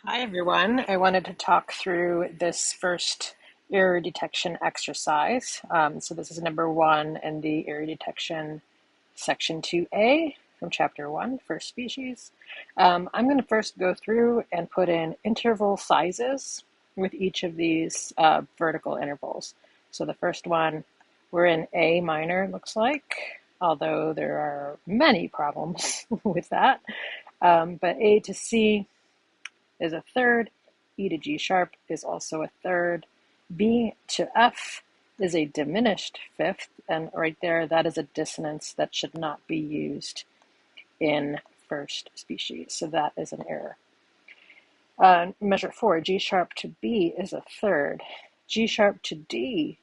Hi everyone. I wanted to talk through this first error detection exercise. So this is number 1 in the error detection section 2A from chapter 1, first species. I'm going to first go through and put in interval sizes with each of these vertical intervals. So the first one, we're in A minor, looks like, although there are many problems with that. But A to C is a third, E to G sharp is also a third, B to F is a diminished fifth, and right there, that is a dissonance that should not be used in first species, so that is an error. Measure 4, G sharp to B is a third, G sharp to D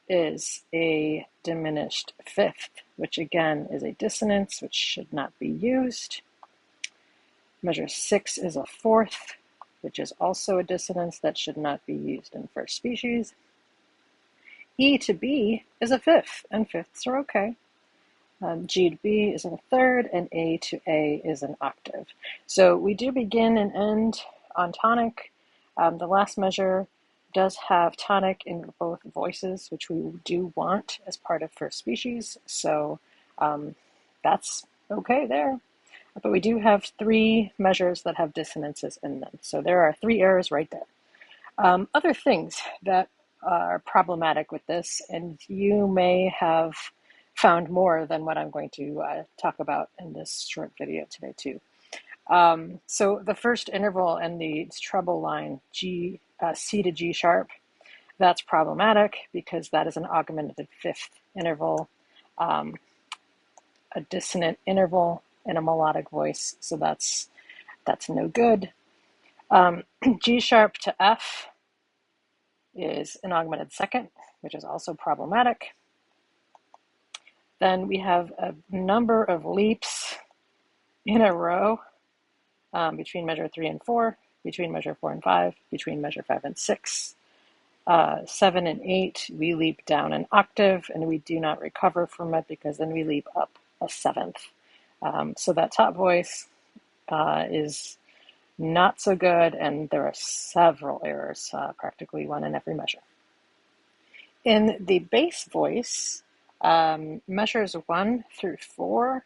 is a diminished fifth, which again is a dissonance, which should not be used. Measure 6 is a fourth, which is also a dissonance that should not be used in first species. E to B is a fifth, and fifths are okay. G to B is a third, and A to A is an octave. So we do begin and end on tonic. The last measure does have tonic in both voices, which we do want as part of first species. So that's okay there. But we do have 3 measures that have dissonances in them. So there are 3 errors right there. Other things that are problematic with this, and you may have found more than what I'm going to talk about in this short video today too. So the first interval in the treble line, C to G sharp, that's problematic because that is an augmented fifth interval, a dissonant interval in a melodic voice, so that's no good. G sharp to F is an augmented second, which is also problematic. Then we have a number of leaps in a row between measure 3 and 4, between measure 4 and 5, between measure 5 and 6. 7 and 8, we leap down an octave, and we do not recover from it because then we leap up a seventh. So that top voice is not so good, and there are several errors, practically one in every measure. In the bass voice, measures 1 through 4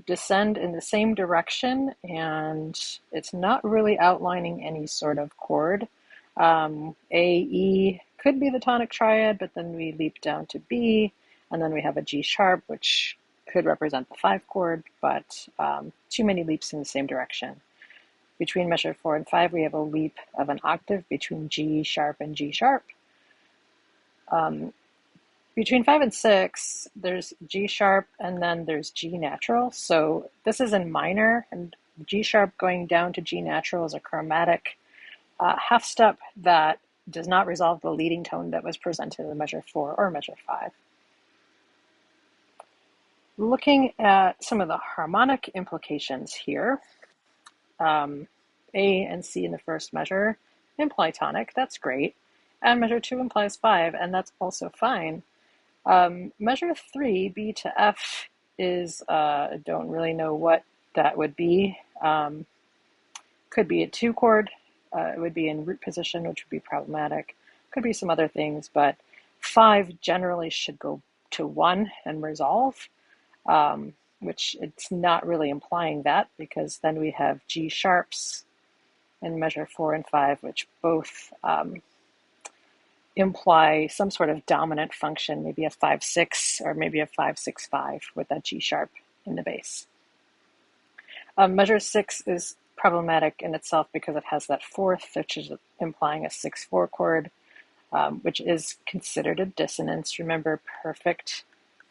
descend in the same direction, and it's not really outlining any sort of chord. A, E could be the tonic triad, but then we leap down to B, and then we have a G sharp, which could represent the 5 chord, but too many leaps in the same direction. Between measure 4 and 5, we have a leap of an octave between G sharp and G sharp. Between 5 and 6, there's G sharp and then there's G natural. So this is in minor, and G sharp going down to G natural is a chromatic half step that does not resolve the leading tone that was presented in measure 4 or measure 5. Looking at some of the harmonic implications here, A and C in the first measure imply tonic, that's great. And measure 2 implies 5, and that's also fine. Measure 3, B to F, is, don't really know what that would be. Could be a 2 chord. It would be in root position, which would be problematic. Could be some other things, but 5 generally should go to 1 and resolve, which it's not really implying that, because then we have G sharps in measure 4 and 5, which both imply some sort of dominant function, maybe a 5-6 or maybe a 5-6-5 with that G sharp in the bass. Measure 6 is problematic in itself because it has that fourth, which is implying a 6-4 chord, which is considered a dissonance. Remember, perfect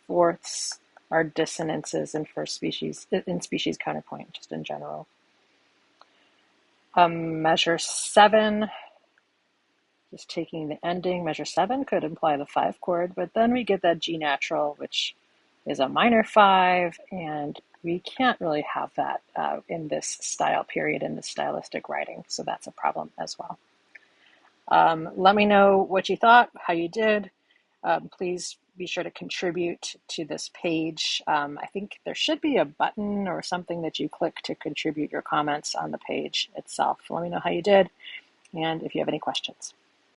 fourths are dissonances in species counterpoint, just in general. Measure 7, just taking the ending, measure 7 could imply the 5 chord, but then we get that G natural, which is a minor 5, and we can't really have that in this style period, in this stylistic writing, so that's a problem as well. Let me know what you thought, how you did. Please be sure to contribute to this page. I think there should be a button or something that you click to contribute your comments on the page itself. Let me know how you did and if you have any questions.